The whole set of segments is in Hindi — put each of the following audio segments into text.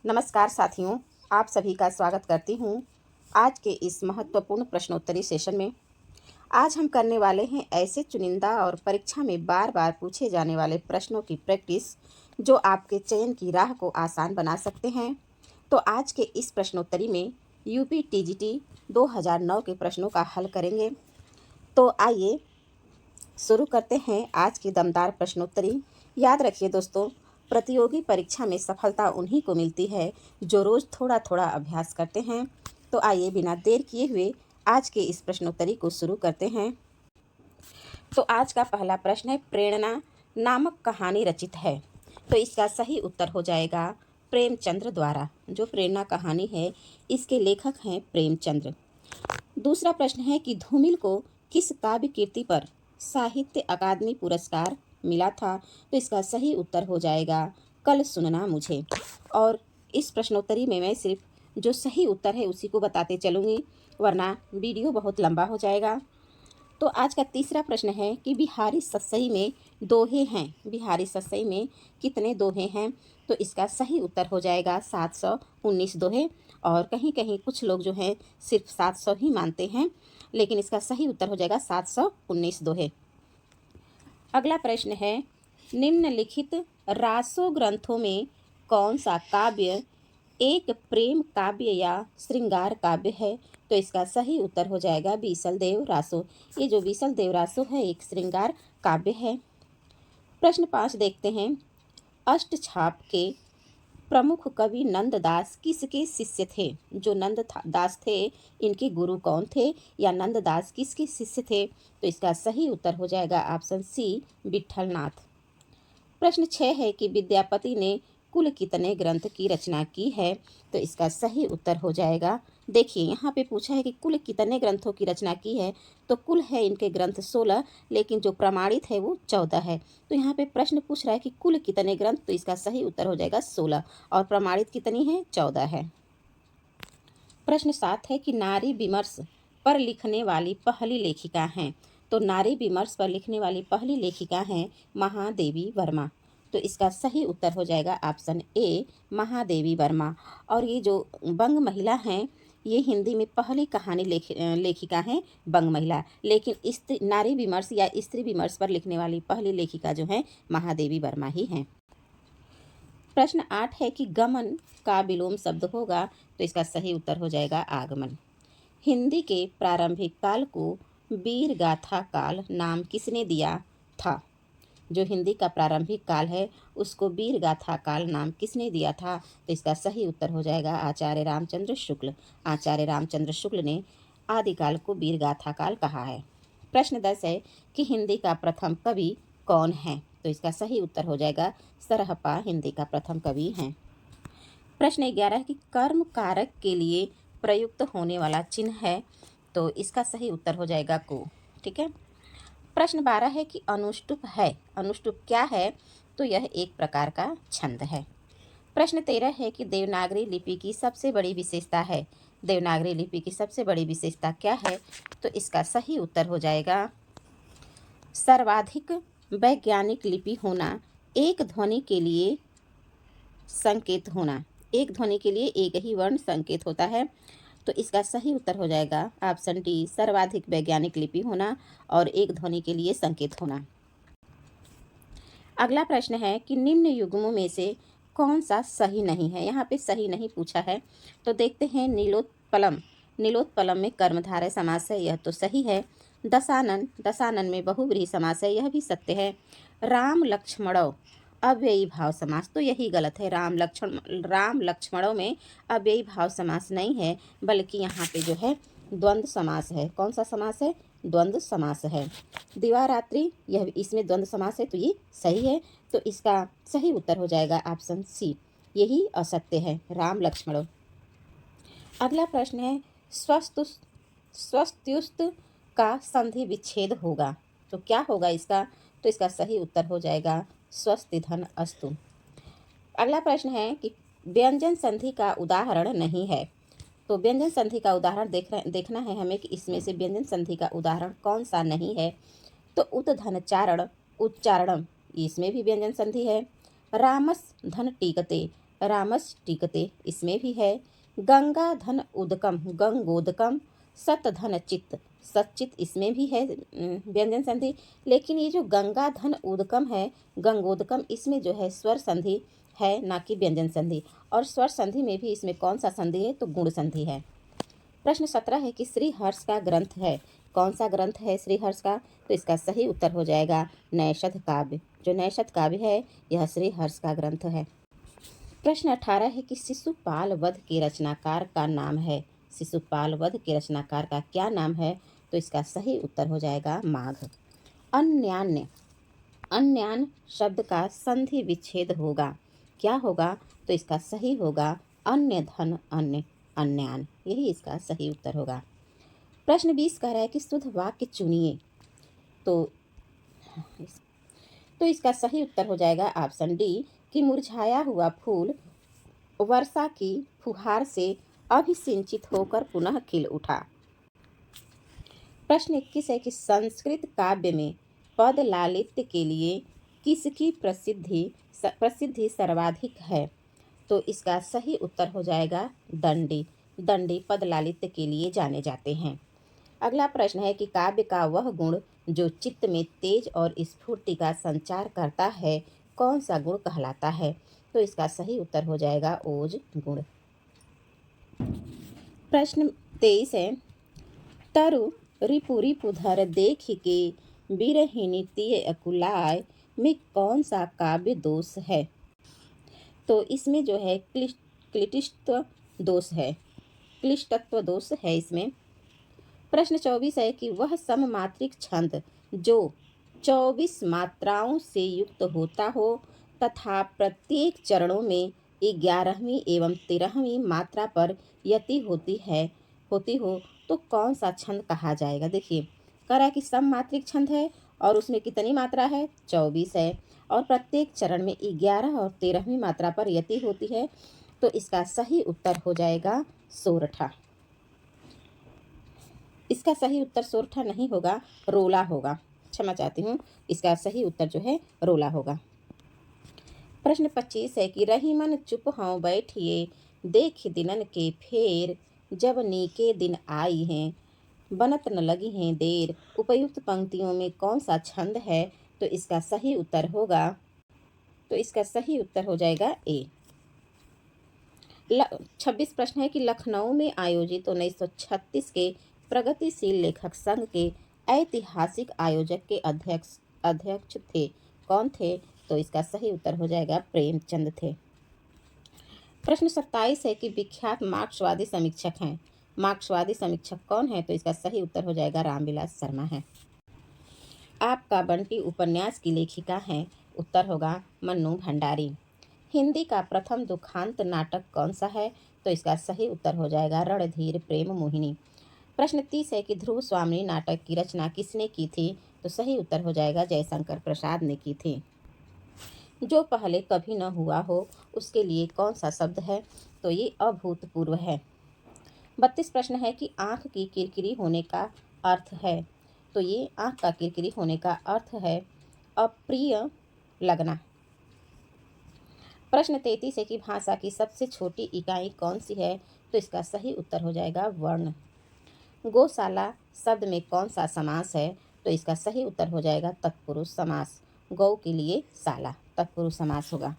नमस्कार साथियों, आप सभी का स्वागत करती हूँ आज के इस महत्वपूर्ण प्रश्नोत्तरी सेशन में। आज हम करने वाले हैं ऐसे चुनिंदा और परीक्षा में बार बार पूछे जाने वाले प्रश्नों की प्रैक्टिस जो आपके चयन की राह को आसान बना सकते हैं। तो आज के इस प्रश्नोत्तरी में यूपी टीजीटी 2009 के प्रश्नों का हल करेंगे। तो आइए शुरू करते हैं आज की दमदार प्रश्नोत्तरी। याद रखिए दोस्तों, प्रतियोगी परीक्षा में सफलता उन्हीं को मिलती है जो रोज़ थोड़ा थोड़ा अभ्यास करते हैं। तो आइए बिना देर किए हुए आज के इस प्रश्नोत्तरी को शुरू करते हैं। तो आज का पहला प्रश्न है, प्रेरणा नामक कहानी रचित है। तो इसका सही उत्तर हो जाएगा प्रेमचंद्र द्वारा। जो प्रेरणा कहानी है इसके लेखक हैं प्रेमचंद्र। दूसरा प्रश्न है कि धूमिल को किस काव्य कृति पर साहित्य अकादमी पुरस्कार मिला था। तो इसका सही उत्तर हो जाएगा कल सुनना मुझे। और इस प्रश्नोत्तरी में मैं सिर्फ जो सही उत्तर है उसी को बताते चलूँगी, वरना वीडियो बहुत लंबा हो जाएगा। तो आज का तीसरा प्रश्न है कि बिहारी सस्सई में दोहे हैं। बिहारी सस्सई में कितने दोहे हैं। तो इसका सही उत्तर हो जाएगा 719 दोहे। और कहीं कहीं कुछ लोग जो हैं सिर्फ 700 ही मानते हैं, लेकिन इसका सही उत्तर हो जाएगा 719 दोहे। अगला प्रश्न है, निम्नलिखित रासो ग्रंथों में कौन सा काव्य एक प्रेम काव्य या श्रृंगार काव्य है। तो इसका सही उत्तर हो जाएगा बीसल देव रासो। ये जो बीसल देव रासो है एक श्रृंगार काव्य है। प्रश्न 5 देखते हैं, अष्टछाप के प्रमुख कवि नंददास किसके शिष्य थे। जो नंददास थे इनके गुरु कौन थे, या नंददास किसके शिष्य थे। तो इसका सही उत्तर हो जाएगा ऑप्शन सी, विट्ठलनाथ। प्रश्न 6 है कि विद्यापति ने कुल कितने ग्रंथ की रचना की है। तो इसका सही उत्तर हो जाएगा, देखिए यहाँ पे पूछा है कि कुल कितने ग्रंथों की रचना की है। तो कुल है इनके ग्रंथ 16, लेकिन जो प्रमाणित है वो 14 है। तो यहाँ पे प्रश्न पूछ रहा है कि कुल कितने ग्रंथ, तो इसका सही उत्तर हो जाएगा 16, और प्रमाणित कितनी है, 14 है। प्रश्न 7 है कि नारी विमर्श पर लिखने वाली पहली लेखिका हैं। तो नारी विमर्श पर लिखने वाली पहली लेखिका हैं महादेवी वर्मा। तो इसका सही उत्तर हो जाएगा ऑप्शन ए, महादेवी वर्मा। और ये जो बंग महिला हैं ये हिंदी में पहली कहानी लेखिका हैं बंग महिला, लेकिन नारी विमर्श या स्त्री विमर्श पर लिखने वाली पहली लेखिका जो हैं महादेवी वर्मा ही हैं। प्रश्न 8 है कि गमन का विलोम शब्द होगा। तो इसका सही उत्तर हो जाएगा आगमन। हिंदी के प्रारंभिक काल को वीर गाथा काल नाम किसने दिया था। जो हिंदी का प्रारंभिक काल है उसको वीर गाथा काल नाम किसने दिया था। तो इसका सही उत्तर हो जाएगा आचार्य रामचंद्र शुक्ल। आचार्य रामचंद्र शुक्ल ने आदिकाल को वीर गाथा काल कहा है। प्रश्न 10 है कि हिंदी का प्रथम कवि कौन है। तो इसका सही उत्तर हो जाएगा सरहप्पा हिंदी का प्रथम कवि हैं। प्रश्न 11 है कि कर्म कारक के लिए प्रयुक्त होने वाला चिन्ह है। तो इसका सही उत्तर हो जाएगा को। ठीक है। प्रश्न 12 है कि अनुष्टुप है। अनुष्टुप क्या है। तो यह एक प्रकार का छंद है। प्रश्न 13 है कि देवनागरी लिपि की सबसे बड़ी विशेषता है। देवनागरी लिपि की सबसे बड़ी विशेषता क्या है। तो इसका सही उत्तर हो जाएगा सर्वाधिक वैज्ञानिक लिपि होना, एक ध्वनि के लिए संकेत होना। एक ध्वनि के लिए एक ही वर्ण संकेत होता है। तो इसका सही उत्तर हो जाएगा ऑप्शन डी, सर्वाधिक वैज्ञानिक लिपि होना और एक ध्वनि के लिए संकेत होना। अगला प्रश्न है कि निम्न युग्मों में से कौन सा सही नहीं है। यहाँ पे सही नहीं पूछा है। तो देखते हैं, नीलोत्पलम, नीलोत्पलम में कर्मधारय समास है, यह तो सही है। दशानन, दशानन में बहुव्रीहि समास है, यह भी सत्य है। राम लक्ष्मणौ अव्ययी भाव समास, तो यही गलत है। राम लक्ष्मणों में अव्ययी भाव समास नहीं है, बल्कि यहाँ पे जो है द्वंद्व समास है। कौन सा समास है, द्वंद्व समास है। दिवारात्रि, यह इसमें द्वंद्व समास है, तो ये सही है। तो इसका सही उत्तर हो जाएगा ऑप्शन सी, यही असत्य है, राम लक्ष्मणों। अगला प्रश्न है, स्वस्त्युस्त का संधि विच्छेद होगा। तो क्या होगा इसका। तो इसका सही उत्तर हो जाएगा स्वस्ति धन अस्तु। अगला प्रश्न है कि व्यंजन संधि का उदाहरण नहीं है। तो व्यंजन संधि का उदाहरण देखना है हमें कि इसमें से व्यंजन संधि का उदाहरण कौन सा नहीं है। तो उत धन चारण उच्चारणम, इसमें भी व्यंजन संधि है। रामस धन टीकते, रामश्टिकते इसमें भी है। गंगा धन उदकम गंगोदकम, सतधन चित्त सच्चित इसमें भी है व्यंजन संधि। लेकिन ये जो गंगा धन उदकम है, गंगोदकम, इसमें जो है स्वर संधि है, ना कि व्यंजन संधि। और स्वर संधि में भी इसमें कौन सा संधि है, तो गुण संधि है। प्रश्न 17 है कि श्रीहर्ष का ग्रंथ है। कौन सा ग्रंथ है श्रीहर्ष का, तो इसका सही उत्तर हो जाएगा नैषध काव्य। जो नैषध काव्य है यह श्रीहर्ष का ग्रंथ है। प्रश्न 18 है कि शिशुपाल वध के रचनाकार का नाम है। शिशुपाल वध के रचनाकार का क्या नाम है, तो इसका सही उत्तर हो जाएगा माघ। अन्यान्य, अन्यान शब्द का संधि विच्छेद होगा, क्या होगा, तो इसका सही होगा अन्य धन अन्य, अन्यान, यही इसका सही उत्तर होगा। प्रश्न 20 कह रहा है कि शुद्ध वाक्य चुनिए, तो इसका सही उत्तर हो जाएगा ऑप्शन डी कि मुरझाया हुआ फूल वर्षा की फुहार से अभिसिंचित होकर पुनः खिल उठा। प्रश्न 21 है कि संस्कृत काव्य में पद लालित्य के लिए किसकी प्रसिद्धि सर्वाधिक है, तो इसका सही उत्तर हो जाएगा दंडी। दंडी पद लालित्य के लिए जाने जाते हैं। अगला प्रश्न है कि काव्य का वह गुण जो चित्त में तेज और स्फूर्ति का संचार करता है, कौन सा गुण कहलाता है, तो इसका सही उत्तर हो जाएगा ओज गुण। प्रश्न 23 है तरु रिपु रिपुधर देख के बिरहिनी तिय अकुलाय में कौन सा काव्य दोष है, तो इसमें जो है क्लिष्टत्व दोष है, क्लिष्टत्व दोष है इसमें। प्रश्न 24 है कि वह सममात्रिक छंद जो 24 मात्राओं से युक्त होता हो तथा प्रत्येक चरणों में 11वीं एवं 13वीं मात्रा पर यति होती हो तो कौन सा छंद कहा जाएगा। देखिए कह रहा है कि सममात्रिक छंद है और उसमें कितनी मात्रा है, 24 है, और प्रत्येक चरण में 11 और 13वीं मात्रा पर यति होती है, तो इसका सही उत्तर हो जाएगा सोरठा। इसका सही उत्तर सोरठा नहीं होगा, रोला होगा, क्षमा चाहती हूँ, इसका सही उत्तर जो है रोला होगा। प्रश्न 25 है कि रहीमन चुप हों बैठिए देख दिनन के फेर, जब नीके दिन आई हैं बनत न लगी हैं देर। उपयुक्त पंक्तियों में कौन सा छंद है, तो इसका सही उत्तर हो जाएगा ए। 26 प्रश्न है कि लखनऊ में आयोजित 1936 के प्रगतिशील लेखक संघ के ऐतिहासिक आयोजक के अध्यक्ष थे, कौन थे, तो इसका सही उत्तर हो जाएगा प्रेमचंद थे। प्रश्न 27 है कि विख्यात मार्क्सवादी समीक्षक हैं। मार्क्सवादी समीक्षक कौन है, तो इसका सही उत्तर हो जाएगा रामविलास शर्मा है। आपका बंटी उपन्यास की लेखिका हैं, उत्तर होगा मन्नू भंडारी। हिंदी का प्रथम दुखांत नाटक कौन सा है, तो इसका सही उत्तर हो जाएगा रणधीर प्रेम मोहिनी। प्रश्न 30 है कि ध्रुव स्वामिनी नाटक की रचना किसने की थी, तो सही उत्तर हो जाएगा जयशंकर प्रसाद ने की थी। जो पहले कभी न हुआ हो उसके लिए कौन सा शब्द है, तो ये अभूतपूर्व है। 32 प्रश्न है कि आँख की किरकिरी होने का अर्थ है, तो ये आँख का किरकिरी होने का अर्थ है अप्रिय लगना। प्रश्न 33 है कि भाषा की सबसे छोटी इकाई कौन सी है, तो इसका सही उत्तर हो जाएगा वर्ण। गौशाला शब्द में कौन सा समास है, तो इसका सही उत्तर हो जाएगा तत्पुरुष समास। गौ के लिए शाला, तत्पुरुष समास होगा।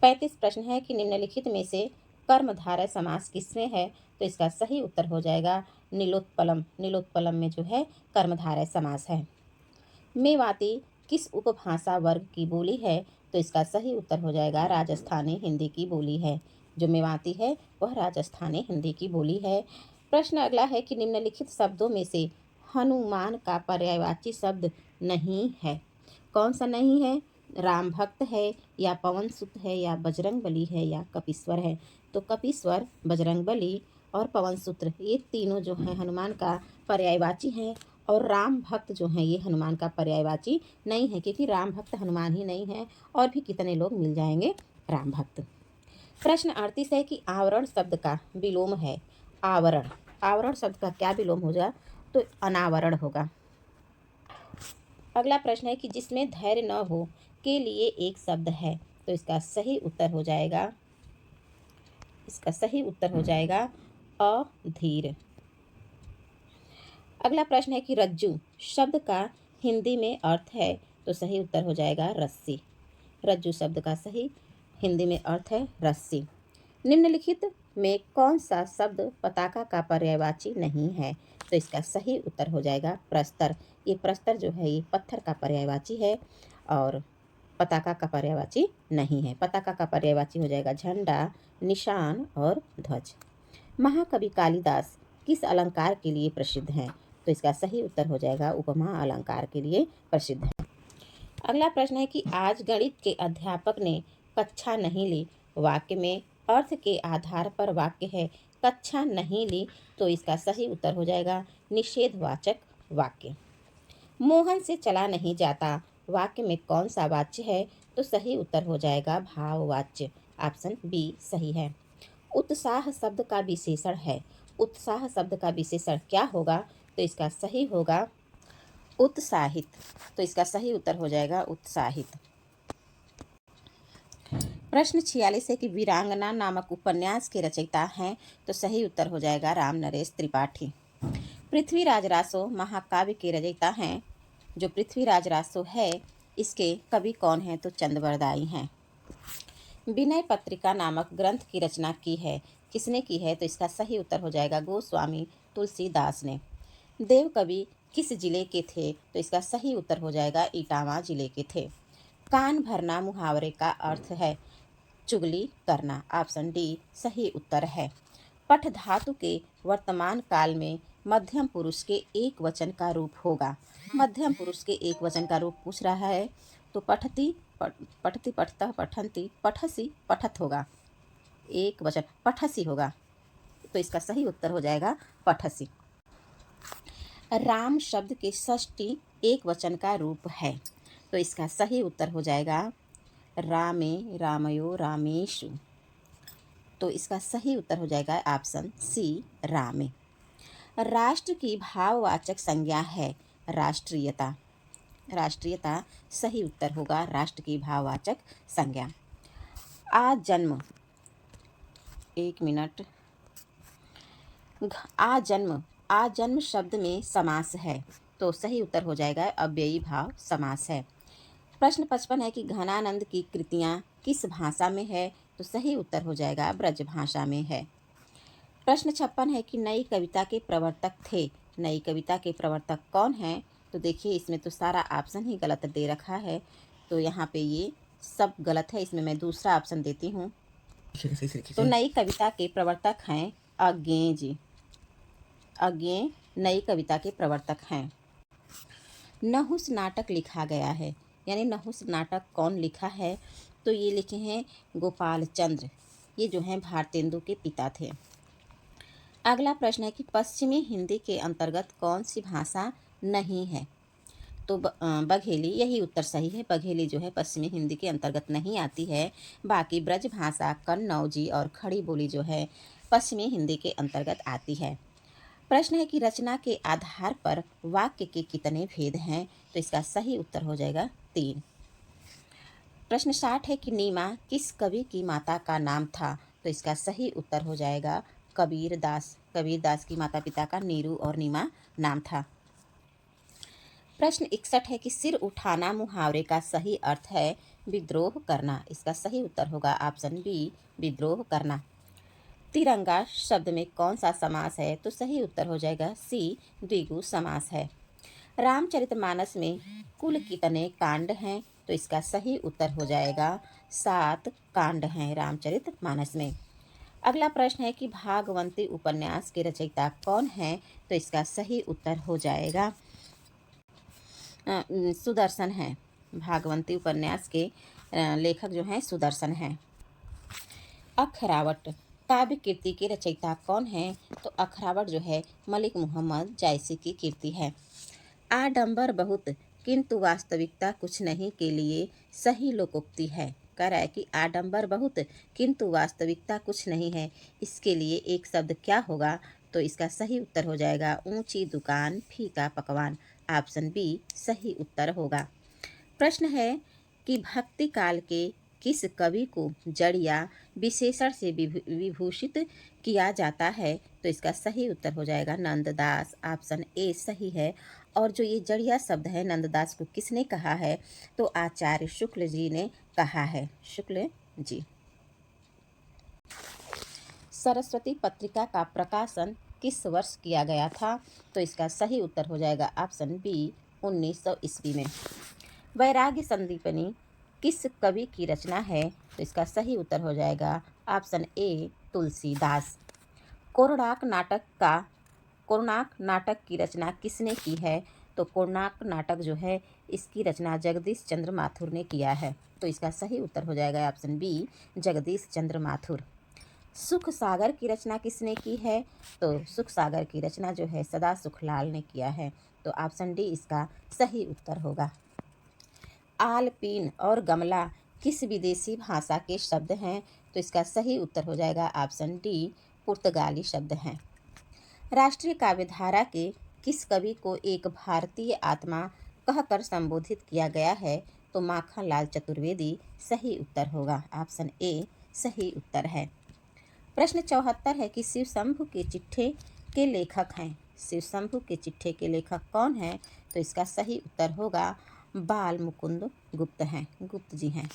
35 प्रश्न है कि निम्नलिखित में से कर्मधारय समास किसमें है, तो इसका सही उत्तर हो जाएगा नीलोत्पलम। नीलोत्पलम में जो है कर्मधारय समास है। मेवाती किस उपभाषा वर्ग की बोली है, तो इसका सही उत्तर हो जाएगा राजस्थानी हिंदी की बोली है। जो मेवाती है वह राजस्थानी हिंदी की बोली है। प्रश्न अगला है कि निम्नलिखित शब्दों में से हनुमान का पर्यायवाची शब्द नहीं है, कौन सा नहीं है, राम भक्त है या पवन सुत है या बजरंग बली है या कपीश्वर है, तो कपीश्वर, बजरंग बली और पवन सूत्र ये तीनों जो हैं हनुमान का पर्यायवाची हैं, और राम भक्त जो हैं ये हनुमान का पर्यायवाची नहीं है, क्योंकि राम भक्त हनुमान ही नहीं है, और भी कितने लोग मिल जाएंगे राम भक्त। प्रश्न 38 है कि आवरण शब्द का विलोम है आवरण। आवरण शब्द का क्या विलोम होगा, तो अनावरण होगा। अगला प्रश्न है कि जिसमें धैर्य न हो के लिए एक शब्द है, तो इसका सही उत्तर हो जाएगा इसका सही उत्तर हो जाएगा अधीर। अगला प्रश्न है कि रज्जू शब्द का हिंदी में अर्थ है, तो सही उत्तर हो जाएगा रस्सी। रज्जू शब्द का सही हिंदी में अर्थ है रस्सी। निम्नलिखित में कौन सा शब्द पताका का पर्यायवाची नहीं है, तो इसका सही उत्तर हो जाएगा प्रस्तर। ये प्रस्तर जो है ये पत्थर का पर्यायवाची है और पताका का पर्यायवाची नहीं है। पताका का पर्यायवाची हो जाएगा झंडा, निशान और ध्वज। महाकवि कालिदास किस अलंकार के लिए प्रसिद्ध हैं, तो इसका सही उत्तर हो जाएगा उपमा अलंकार के लिए प्रसिद्ध है। अगला प्रश्न है कि आज गणित के अध्यापक ने कक्षा नहीं ली। वाक्य में अर्थ के आधार पर वाक्य है कक्षा नहीं ली, तो इसका सही उत्तर हो जाएगा निषेधवाचक वाक्य। मोहन से चला नहीं जाता वाक्य में कौन सा वाच्य है, तो सही उत्तर हो जाएगा भाववाच्य। ऑप्शन बी सही है। उत्साह शब्द का विशेषण है। उत्साह शब्द का विशेषण क्या होगा, तो इसका सही होगा उत्साहित। तो इसका सही उत्तर हो जाएगा उत्साहित। प्रश्न 46 है कि वीरांगना नामक उपन्यास के रचयिता हैं, तो सही उत्तर हो जाएगा राम नरेश त्रिपाठी। पृथ्वीराज रासो महाकाव्य के रचयिता हैं। जो पृथ्वीराज रासो है इसके कवि कौन हैं, तो चंदबरदाई हैं। विनय पत्रिका नामक ग्रंथ की रचना की है, किसने की है, तो इसका सही उत्तर हो जाएगा गोस्वामी तुलसीदास ने। देव कवि किस जिले के थे, तो इसका सही उत्तर हो जाएगा इटावा जिले के थे। कान भरना मुहावरे का अर्थ है चुगली करना। ऑप्शन डी सही उत्तर है। पठ धातु के वर्तमान काल में मध्यम पुरुष के एक वचन का रूप होगा। मध्यम पुरुष के एक वचन का रूप पूछ रहा है, तो पठती पठती पठता पठंती पठसी पठत होगा। एक वचन पठसी होगा, तो इसका सही उत्तर हो जाएगा पठसी। राम शब्द के षष्ठी एक वचन का रूप है, तो इसका सही उत्तर हो जाएगा रामे रामयो रामेशु। तो इसका सही उत्तर हो जाएगा ऑप्शन सी रामे। राष्ट्र की भाववाचक संज्ञा है राष्ट्रीयता। राष्ट्रीयता सही उत्तर होगा राष्ट्र की भाववाचक संज्ञा। आजन्म एक मिनट आजन्म आजन्म शब्द में समास है, तो सही उत्तर हो जाएगा अव्ययी भाव समास है। प्रश्न 55 है कि घनानंद की कृतियाँ किस भाषा में है, तो सही उत्तर हो जाएगा ब्रज भाषा में है। प्रश्न 56 है कि नई कविता के प्रवर्तक थे। नई कविता के प्रवर्तक कौन हैं, तो देखिए इसमें तो सारा ऑप्शन ही गलत दे रखा है, तो यहाँ पे ये सब गलत है। इसमें मैं दूसरा ऑप्शन देती हूँ। तो नई कविता के प्रवर्तक हैं अज्ञेय जी। अज्ञेय नई कविता के प्रवर्तक हैं। नहुस नाटक लिखा गया है, यानी नहुस नाटक कौन लिखा है, तो ये लिखे हैं गोपाल चंद्र। ये जो हैं भारतेंदु के पिता थे। अगला प्रश्न है कि पश्चिमी हिंदी के अंतर्गत कौन सी भाषा नहीं है, तो बघेली यही उत्तर सही है। बघेली जो है पश्चिमी हिंदी के अंतर्गत नहीं आती है। बाकी ब्रज भाषा, कन्नौजी और खड़ी बोली जो है पश्चिमी हिंदी के अंतर्गत आती है। प्रश्न है कि रचना के आधार पर वाक्य के कितने भेद हैं, तो इसका सही उत्तर हो जाएगा 3। प्रश्न 60 है कि नीमा किस कवि की माता का नाम था, तो इसका सही उत्तर हो जाएगा कबीरदास। कबीरदास की माता पिता का नीरू और नीमा नाम था। प्रश्न 61 है कि सिर उठाना मुहावरे का सही अर्थ है विद्रोह करना। इसका सही उत्तर होगा ऑप्शन बी विद्रोह करना। तिरंगा शब्द में कौन सा समास है, तो सही उत्तर हो जाएगा सी द्विगु समास है। रामचरितमानस में कुल कितने कांड हैं, तो इसका सही उत्तर हो जाएगा 7 कांड हैं रामचरितमानस में। अगला प्रश्न है कि भागवंती उपन्यास के रचयिता कौन हैं, तो इसका सही उत्तर हो जाएगा सुदर्शन है। भागवंती उपन्यास के लेखक जो हैं सुदर्शन हैं। अखरावट काव्य कीर्ति के रचयिता कौन हैं, तो अखरावट जो है मलिक मोहम्मद जायसी की कीर्ति है। आडंबर बहुत किंतु वास्तविकता कुछ नहीं के लिए सही लोकोक्ति है। कह रहा है कि आडंबर बहुत किंतु वास्तविकता कुछ नहीं है, इसके लिए एक शब्द क्या होगा, तो इसका सही उत्तर हो जाएगा ऊंची दुकान फीका पकवान। ऑप्शन बी सही उत्तर होगा। प्रश्न है कि भक्ति काल के किस कवि को जड़ या विशेषण से विभूषित किया जाता है? तो इसका सही उत्तर हो जाएगा नंददास। ऑप्शन ए सही है। और जो ये जड़िया शब्द है नंददास को किसने कहा है? तो आचार्य शुक्ल जी ने कहा है। शुक्ल जी। सरस्वती पत्रिका का प्रकाशन किस वर्ष किया गया था? तो इसका सही उत्तर हो जाएगा ऑप्शन बी 1900 ईस्वी में। वैराग्य संदीपनी किस कवि की रचना है? तो इसका सही उत्तर हो जाएगा ऑप्शन ए तुलसीदास। कोणार्क नाटक की रचना किसने की है? तो कोणार्क नाटक जो है इसकी रचना जगदीश चंद्र माथुर ने किया है। तो इसका सही उत्तर हो जाएगा ऑप्शन बी जगदीश चंद्र माथुर। सुख सागर की रचना किसने की है? तो सुख सागर की रचना जो है सदा सुखलाल ने किया है। तो ऑप्शन डी इसका सही उत्तर होगा। आलपीन और गमला किस विदेशी भाषा के शब्द हैं? तो इसका सही उत्तर हो जाएगा ऑप्शन डी पुर्तगाली शब्द हैं। राष्ट्रीय काव्यधारा के किस कवि को एक भारतीय आत्मा कहकर संबोधित किया गया है? तो माखनलाल चतुर्वेदी सही उत्तर होगा। ऑप्शन ए सही उत्तर है। प्रश्न 74 है कि शिव शंभु के चिट्ठे के लेखक हैं। शिव शंभु के चिट्ठे के लेखक कौन हैं? तो इसका सही उत्तर होगा बाल मुकुंद गुप्त हैं, गुप्त जी हैं।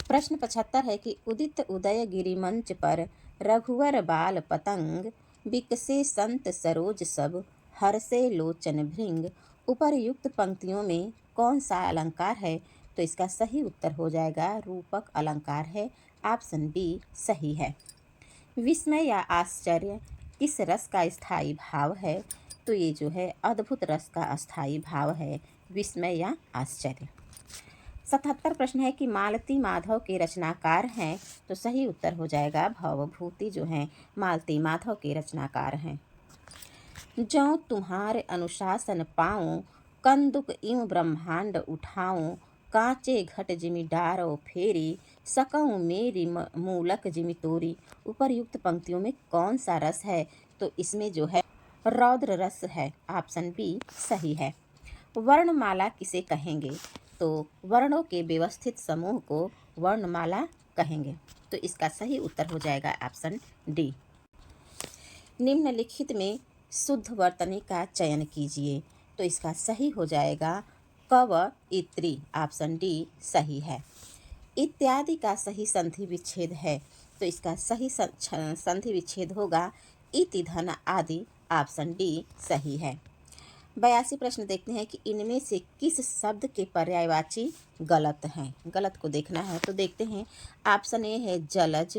प्रश्न 75 है कि उदित उदय गिरि मंच पर रघुवर बाल पतंग विकसे संत सरोज सब हर्षे लोचन भृंग उपर्युक्त पंक्तियों में कौन सा अलंकार है? तो इसका सही उत्तर हो जाएगा रूपक अलंकार है। ऑप्शन बी सही है। विस्मय या आश्चर्य किस रस का स्थायी भाव है? तो ये जो है अद्भुत रस का अस्थायी भाव है विस्मय या आश्चर्य। 77 प्रश्न है कि मालती माधव के रचनाकार हैं। तो सही उत्तर हो जाएगा भवभूति जो हैं मालती माधव के रचनाकार हैं। जो तुम्हारे अनुशासन पाऊँ कंदुक इम ब्रह्मांड उठाऊँ कांचे घट जिमि डारो फेरी सकऊँ मेरी मूलक जिमि तोरी उपर्युक्त पंक्तियों में कौन सा रस है? तो इसमें जो है रौद्र रस है। ऑप्शन बी सही है। वर्णमाला किसे कहेंगे? तो वर्णों के व्यवस्थित समूह को वर्णमाला कहेंगे। तो इसका सही उत्तर हो जाएगा ऑप्शन डी। निम्नलिखित में शुद्ध वर्तनी का चयन कीजिए। तो इसका सही हो जाएगा कवयित्री। ऑप्शन डी सही है। इत्यादि का सही संधि विच्छेद है। तो इसका सही संधि विच्छेद होगा इति धन आदि। ऑप्शन डी सही है। 82 प्रश्न देखते हैं कि इनमें से किस शब्द के पर्यायवाची गलत हैं? गलत को देखना है तो देखते हैं। ऑप्शन ए है जलज,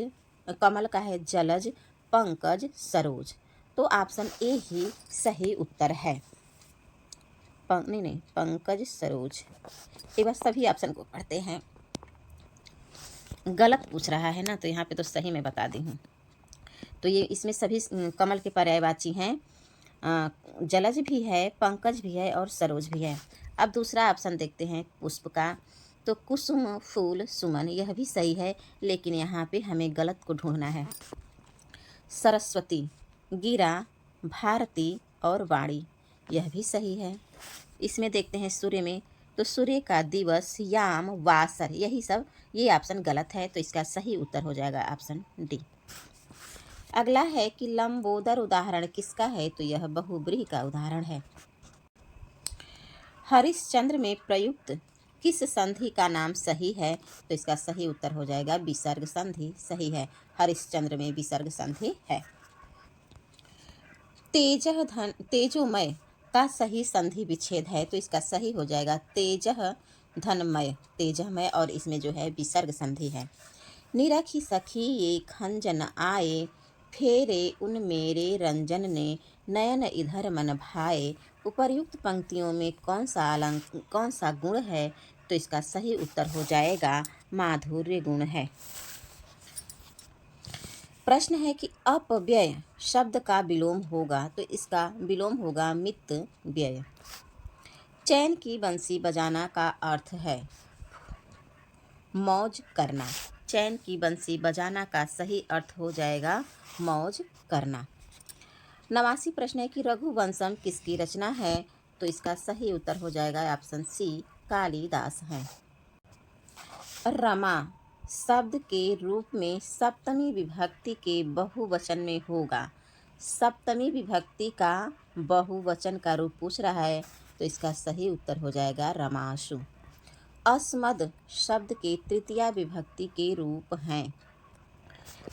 कमल का है जलज, पंकज, सरोज। तो ऑप्शन ए ही सही उत्तर है। नहीं, पंकज सरोज। एक बार सभी ऑप्शन को पढ़ते हैं। गलत पूछ रहा है ना, तो यहाँ पे तो सही मैं बता दी हूँ। तो ये इसमें सभी कमल के पर्यायवाची हैं। जलज भी है, पंकज भी है और सरोज भी है। अब दूसरा ऑप्शन देखते हैं पुष्प का। तो कुसुम, फूल, सुमन यह भी सही है, लेकिन यहाँ पे हमें गलत को ढूंढना है। सरस्वती, गिरा, भारती और वाणी यह भी सही है। इसमें देखते हैं सूर्य में। तो सूर्य का दिवस, याम, वासर यही सब ये ऑप्शन गलत है। तो इसका सही उत्तर हो जाएगा ऑप्शन डी। अगला है कि लंबोदर उदाहरण किसका है? तो यह बहुब्रीहि का उदाहरण है। हरिश्चंद्र में प्रयुक्त किस संधि का नाम सही है? तो इसका सही उत्तर हो जाएगा विसर्ग संधि सही है। हरिश्चंद्र में विसर्ग संधि है। तेजोमय का सही संधि विच्छेद है। तो इसका सही हो जाएगा तेजह धनमय, तेजमय, और इसमें जो है विसर्ग संधि है। निरखी सखी ये खंजन आए फेरे उन मेरे रंजन ने नयन इधर मन भाए उपर्युक्त पंक्तियों में कौन सा गुण है? तो इसका सही उत्तर हो जाएगा माधुर्य गुण है। प्रश्न है कि अपव्यय शब्द का विलोम होगा। तो इसका विलोम होगा मित व्यय। चैन की बंसी बजाना का अर्थ है मौज करना। चैन की बंसी बजाना का सही अर्थ हो जाएगा मौज करना। 89 प्रश्न है कि रघुवंशम किसकी रचना है? तो इसका सही उत्तर हो जाएगा ऑप्शन सी कालिदास है। रमा शब्द के रूप में सप्तमी विभक्ति के बहुवचन में होगा। सप्तमी विभक्ति का बहुवचन का रूप पूछ रहा है, तो इसका सही उत्तर हो जाएगा रमाशु। अस्मद शब्द के तृतीया विभक्ति के रूप हैं,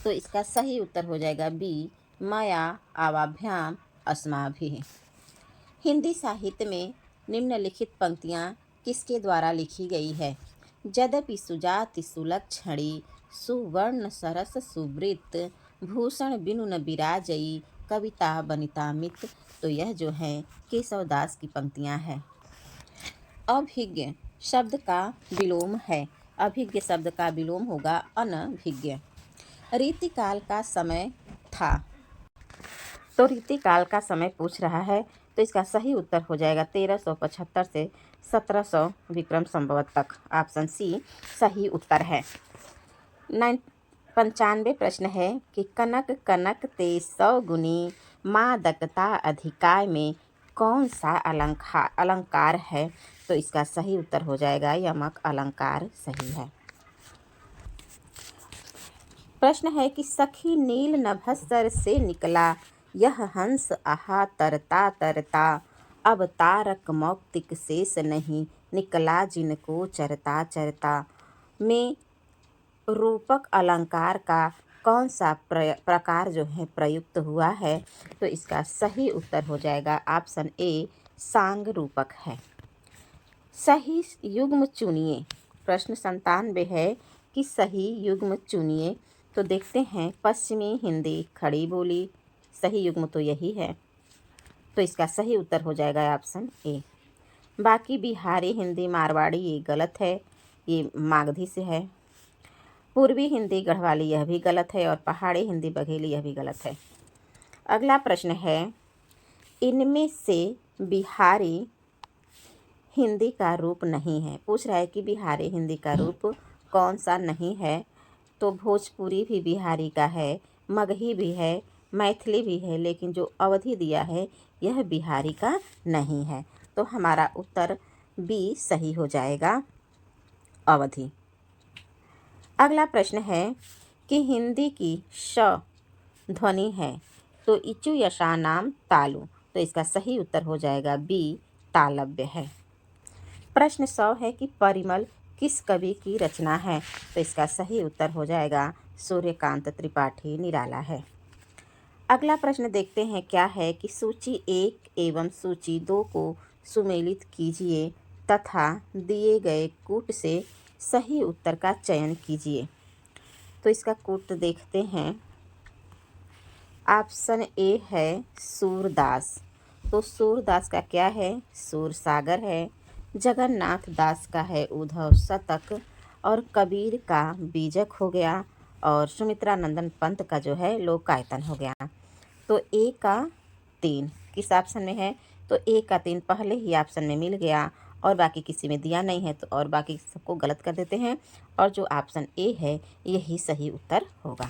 तो इसका सही उत्तर हो जाएगा बी, मया आवाभ्याम अस्माभिः। हिंदी साहित्य में निम्नलिखित पंक्तियाँ किसके द्वारा लिखी गई है? यद्यपि सुजाति सुलक्षणी सुवर्ण सरस सुवृत भूषण बिनु न बिराजई कविता बनिता मित। तो यह जो है केशवदास की पंक्तियाँ हैं। अभिज्ञ शब्द का विलोम है। अभिज्ञ शब्द का विलोम होगा अनभिज्ञ। रीतिकाल का समय था, तो रीतिकाल का समय पूछ रहा है, तो इसका सही उत्तर हो जाएगा 1375 से 1700 विक्रम संवत तक। ऑप्शन सी सही उत्तर है। 95 प्रश्न है कि कनक कनक ते 100 गुनी मादकता अधिकाय में कौन सा अलंकार है? तो इसका सही उत्तर हो जाएगा यमक अलंकार सही है। प्रश्न है कि सखी नील नभस्तर से निकला यह हंस आहा तरता तरता अब तारक मौक्तिक शेष नहीं निकला जिनको चरता चरता में रूपक अलंकार का कौन सा प्रकार जो है प्रयुक्त हुआ है? तो इसका सही उत्तर हो जाएगा ऑप्शन ए सांग रूपक है। सही युग्म चुनिए। प्रश्न 97 है कि सही युग्म चुनिए। तो देखते हैं पश्चिमी हिंदी खड़ी बोली, सही युग्म तो यही है, तो इसका सही उत्तर हो जाएगा ऑप्शन ए। बाकी बिहारी हिंदी मारवाड़ी ये गलत है, ये मागधी से है। पूर्वी हिंदी गढ़वाली यह भी गलत है और पहाड़ी हिंदी बघेली यह भी गलत है। अगला प्रश्न है इनमें से बिहारी हिंदी का रूप नहीं है। पूछ रहा है कि बिहारी हिंदी का रूप कौन सा नहीं है? तो भोजपुरी भी बिहारी का है, मगही भी है, मैथिली भी है, लेकिन जो अवधी दिया है यह बिहारी का नहीं है। तो हमारा उत्तर बी सही हो जाएगा अवधी। अगला प्रश्न है कि हिंदी की श ध्वनि है, तो इचु यशा नाम तालु। तो इसका सही उत्तर हो जाएगा बी तालव्य है। प्रश्न 100 है कि परिमल किस कवि की रचना है? तो इसका सही उत्तर हो जाएगा सूर्यकांत त्रिपाठी निराला है। अगला प्रश्न देखते हैं क्या है कि सूची 1 एवं सूची 2 को सुमेलित कीजिए तथा दिए गए कूट से सही उत्तर का चयन कीजिए। तो इसका कूट देखते हैं। ऑप्शन ए है सूरदास। तो सूरदास का क्या है? सूरसागर है। जगन्नाथ दास का है उद्धव शतक और कबीर का बीजक हो गया और सुमित्रा नंदन पंत का जो है लोकायतन हो गया। तो ए का 3 किस ऑप्शन में है? तो ए का 3 पहले ही ऑप्शन में मिल गया और बाकी किसी में दिया नहीं है, तो और बाकी सबको गलत कर देते हैं और जो ऑप्शन ए है यही सही उत्तर होगा।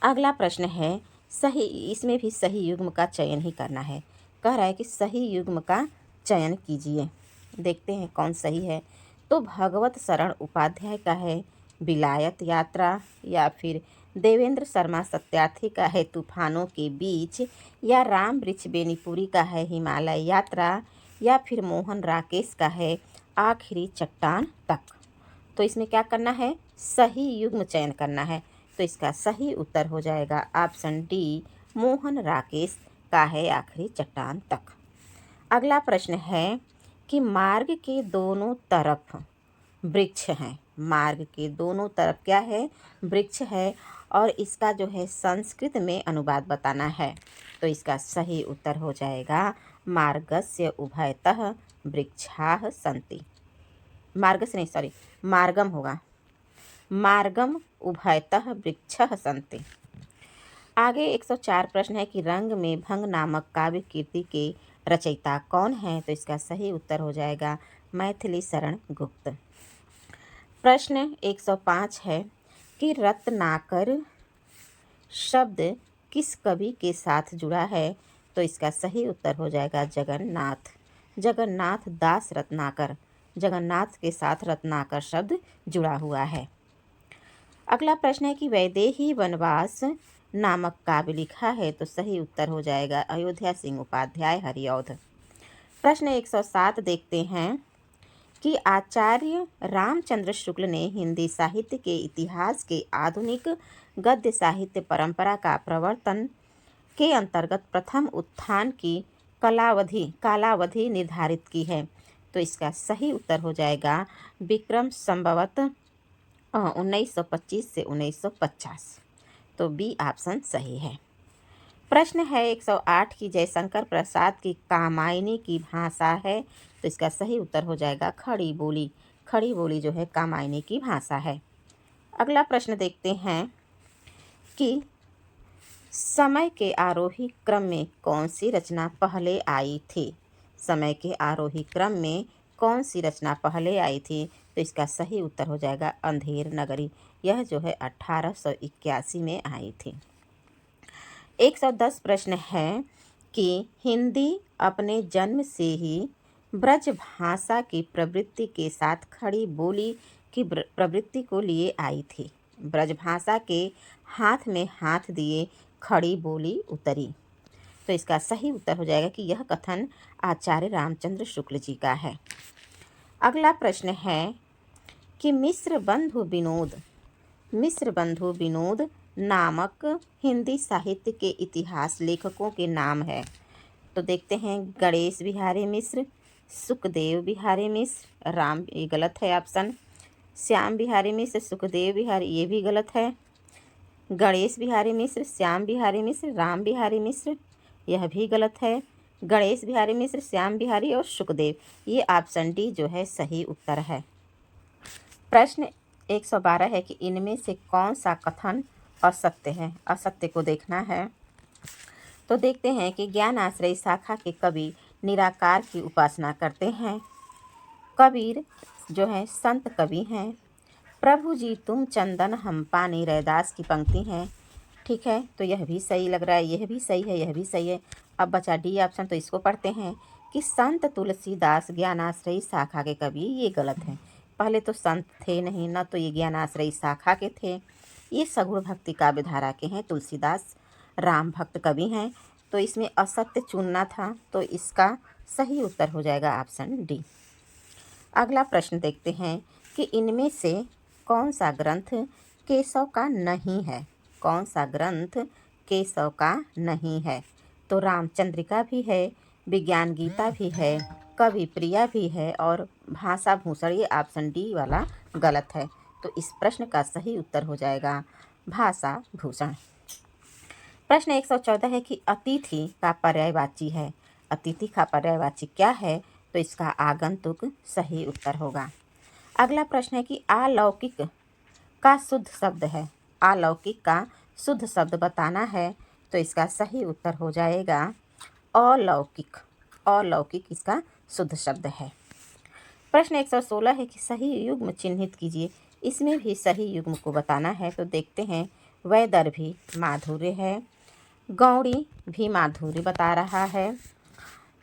अगला प्रश्न है सही, इसमें भी सही युग्म का चयन ही करना है। कह रहा है कि सही युग्म का चयन कीजिए। देखते हैं कौन सही है। तो भगवत शरण उपाध्याय का है विलायत यात्रा, या फिर देवेंद्र शर्मा सत्यार्थी का है तूफानों के बीच, या राम वृक्ष बेनीपुरी का है हिमालय यात्रा, या फिर मोहन राकेश का है आखिरी चट्टान तक। तो इसमें क्या करना है? सही युग्म चयन करना है। तो इसका सही उत्तर हो जाएगा ऑप्शन डी मोहन राकेश का है आखिरी चट्टान तक। अगला प्रश्न है कि मार्ग के दोनों तरफ वृक्ष हैं। मार्ग के दोनों तरफ क्या है? वृक्ष है और इसका जो है संस्कृत में अनुवाद बताना है। तो इसका सही उत्तर हो जाएगा मार्गस्य उभयतः वृक्षाः सन्ति। मार्गम होगा। मार्गम उभयतः वृक्षः सन्ति। आगे 104 प्रश्न है कि रंग में भंग नामक काव्य कीर्ति के रचयिता कौन है? तो इसका सही उत्तर हो जाएगा मैथिली शरण गुप्त। प्रश्न 105 है कि रत्नाकर शब्द किस कवि के साथ जुड़ा है? तो इसका सही उत्तर हो जाएगा जगन्नाथ दास रत्नाकर। जगन्नाथ के साथ रत्नाकर शब्द जुड़ा हुआ है। अगला प्रश्न है कि वैदेही वनवास नामक काव्य लिखा है, तो सही उत्तर हो जाएगा अयोध्या सिंह उपाध्याय हरिऔध। प्रश्न 107 देखते हैं कि आचार्य रामचंद्र शुक्ल ने हिंदी साहित्य के इतिहास के आधुनिक गद्य साहित्य परंपरा का प्रवर्तन के अंतर्गत प्रथम उत्थान की कालावधि निर्धारित की है, तो इसका सही उत्तर हो जाएगा विक्रम संवत 1925 से 1950। तो बी ऑप्शन सही है। प्रश्न है 108 की जयशंकर प्रसाद की कामायनी की भाषा है, तो इसका सही उत्तर हो जाएगा खड़ी बोली। खड़ी बोली जो है कामायनी की भाषा है। अगला प्रश्न देखते हैं कि समय के आरोही क्रम में कौन सी रचना पहले आई थी। समय के आरोही क्रम में कौन सी रचना पहले आई थी, तो इसका सही उत्तर हो जाएगा अंधेर नगरी। यह जो है 1881 में आई थी। 110 प्रश्न है कि हिंदी अपने जन्म से ही ब्रज भाषा की प्रवृत्ति के साथ खड़ी बोली की प्रवृत्ति को लिए आई थी। ब्रज भाषा के हाथ में हाथ दिए खड़ी बोली उतरी, तो इसका सही उत्तर हो जाएगा कि यह कथन आचार्य रामचंद्र शुक्ल जी का है। अगला प्रश्न है कि मिश्र बंधु विनोद नामक हिंदी साहित्य के इतिहास लेखकों के नाम है, तो देखते हैं गणेश बिहारी मिश्र, सुखदेव बिहारी मिश्र, राम, ये गलत है ऑप्शन। श्याम बिहारी मिश्र, सुखदेव बिहारी, ये भी गलत है। गणेश बिहारी मिश्र, श्याम बिहारी मिश्र, राम बिहारी मिश्र, यह भी गलत है। गणेश बिहारी मिश्र, श्याम बिहारी और सुखदेव, ये ऑप्शन डी जो है सही उत्तर है। प्रश्न 112 है कि इनमें से कौन सा कथन असत्य है। असत्य को देखना है, तो देखते हैं कि ज्ञान आश्रय शाखा के कवि निराकार की उपासना करते हैं। कबीर जो है संत कवि हैं। प्रभु जी तुम चंदन हम पानी, रैदास की पंक्ति हैं। ठीक है, तो यह भी सही लग रहा है, यह भी सही है, यह भी सही है। अब बचा डी ऑप्शन, तो इसको पढ़ते हैं कि संत तुलसीदास ज्ञानाश्रयी शाखा के कवि, ये गलत है। पहले तो संत थे नहीं, न तो ये ज्ञानाश्रयी शाखा के थे, ये सगुण भक्ति काव्य धारा के हैं। तुलसीदास राम भक्त कवि हैं, तो इसमें असत्य चुनना था, तो इसका सही उत्तर हो जाएगा ऑप्शन डी। अगला प्रश्न देखते हैं कि इनमें से कौन सा ग्रंथ केशव का नहीं है। कौन सा ग्रंथ केशव का नहीं है, तो रामचंद्रिका भी है, विज्ञान गीता भी है, कवि प्रिया भी है और भाषा भूषण, ये ऑप्शन डी वाला गलत है। तो इस प्रश्न का सही उत्तर हो जाएगा भाषा भूषण। प्रश्न 114 है कि अतिथि का पर्यायवाची है। अतिथि का पर्यायवाची क्या है, तो इसका आगंतुक सही उत्तर होगा। अगला प्रश्न है कि अलौकिक का शुद्ध शब्द है। अलौकिक का शुद्ध शब्द बताना है, तो इसका सही उत्तर हो जाएगा अलौकिक। अलौकिक इसका शुद्ध शब्द है। प्रश्न 116 है कि सही युग्म चिन्हित कीजिए। इसमें भी सही युग्म को बताना है, तो देखते हैं वैदर्भी माधुर्य है, गौड़ी भी माधुर्य बता रहा है,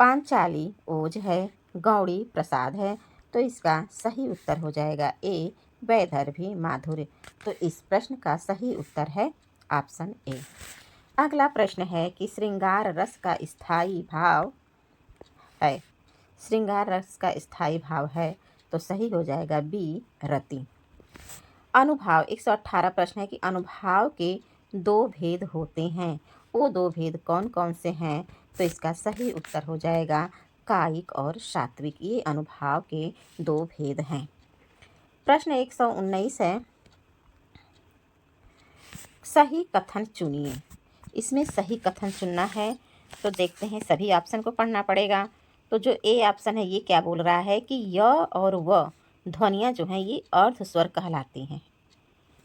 पांचाली ओज है, गौड़ी प्रसाद है, तो इसका सही उत्तर हो जाएगा ए वैदर्भी माधुर्य। तो इस प्रश्न का सही उत्तर है ऑप्शन ए। अगला प्रश्न है कि श्रृंगार रस का स्थायी भाव है। श्रृंगार रस का स्थायी भाव है, तो सही हो जाएगा बी रति। अनुभाव 118 प्रश्न है कि अनुभाव के दो भेद होते हैं, वो दो भेद कौन कौन से हैं, तो इसका सही उत्तर हो जाएगा कायिक और सात्विक, ये अनुभाव के दो भेद हैं। प्रश्न 119 है सही कथन चुनिए। इसमें सही कथन चुनना है, तो देखते हैं सभी ऑप्शन को पढ़ना पड़ेगा। तो जो ए ऑप्शन है ये क्या बोल रहा है कि य और व ध्वनियाँ जो हैं ये अर्ध स्वर कहलाती हैं।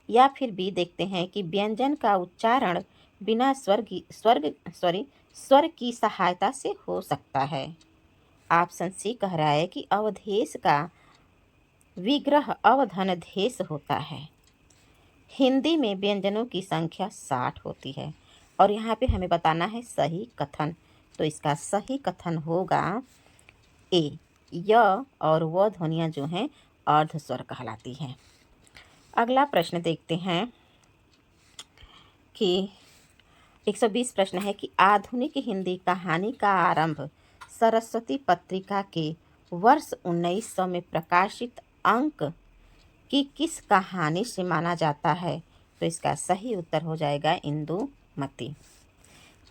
या फिर बी देखते हैं कि व्यंजन का उच्चारण बिना स्वर की सहायता से हो सकता है। ऑप्शन सी कह रहा है कि अवधेश का विग्रह अवधनधेश होता है। हिंदी में व्यंजनों की संख्या 60 होती है, और यहाँ पे हमें बताना है सही कथन, तो इसका सही कथन होगा ए य और व ध्वनियाँ जो हैं अर्ध स्वर कहलाती हैं। अगला प्रश्न देखते हैं कि 120 प्रश्न है कि आधुनिक हिंदी कहानी का आरंभ सरस्वती पत्रिका के वर्ष 1900 में प्रकाशित अंक की किस कहानी से माना जाता है? तो इसका सही उत्तर हो जाएगा इंदुमती।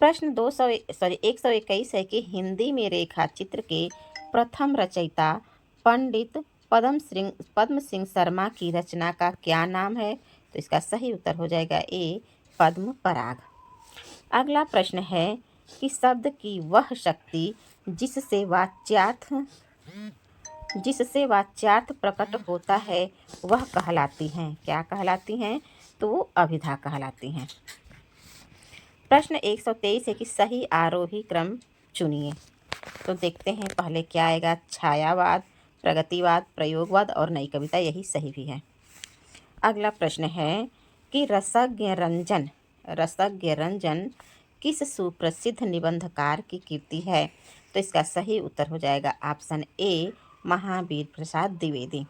प्रश्न 121 है कि हिंदी में रेखा चित्र के प्रथम रचयिता पंडित पद्म सिंह शर्मा की रचना का क्या नाम है? तो इसका सही उत्तर हो जाएगा ए पद्म पराग। अगला प्रश्न है कि शब्द की वह शक्ति जिससे वाच्यार्थ प्रकट होता है वह कहलाती हैं, क्या कहलाती हैं? तो वो अभिधा कहलाती हैं। प्रश्न 123 है कि सही आरोही क्रम चुनिए। तो देखते हैं पहले क्या आएगा, छायावाद, प्रगतिवाद, प्रयोगवाद और नई कविता, यही सही भी है। अगला प्रश्न है कि रसज्ञ रंजन किस सुप्रसिद्ध निबंधकार की कृति है? तो इसका सही उत्तर हो जाएगा ऑप्शन ए महावीर प्रसाद द्विवेदी।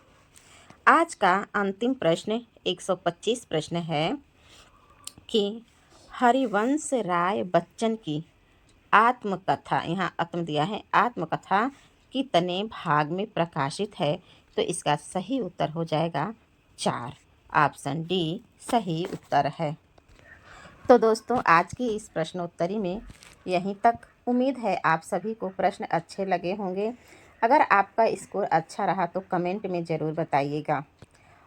आज का अंतिम प्रश्न 125 प्रश्न है कि हरिवंश राय बच्चन की आत्मकथा, यहाँ आत्म दिया है, आत्मकथा कितने भाग में प्रकाशित है? तो इसका सही उत्तर हो जाएगा 4, ऑप्शन डी सही उत्तर है। तो दोस्तों आज की इस प्रश्नोत्तरी में यहीं तक। उम्मीद है आप सभी को प्रश्न अच्छे लगे होंगे। अगर आपका स्कोर अच्छा रहा तो कमेंट में ज़रूर बताइएगा।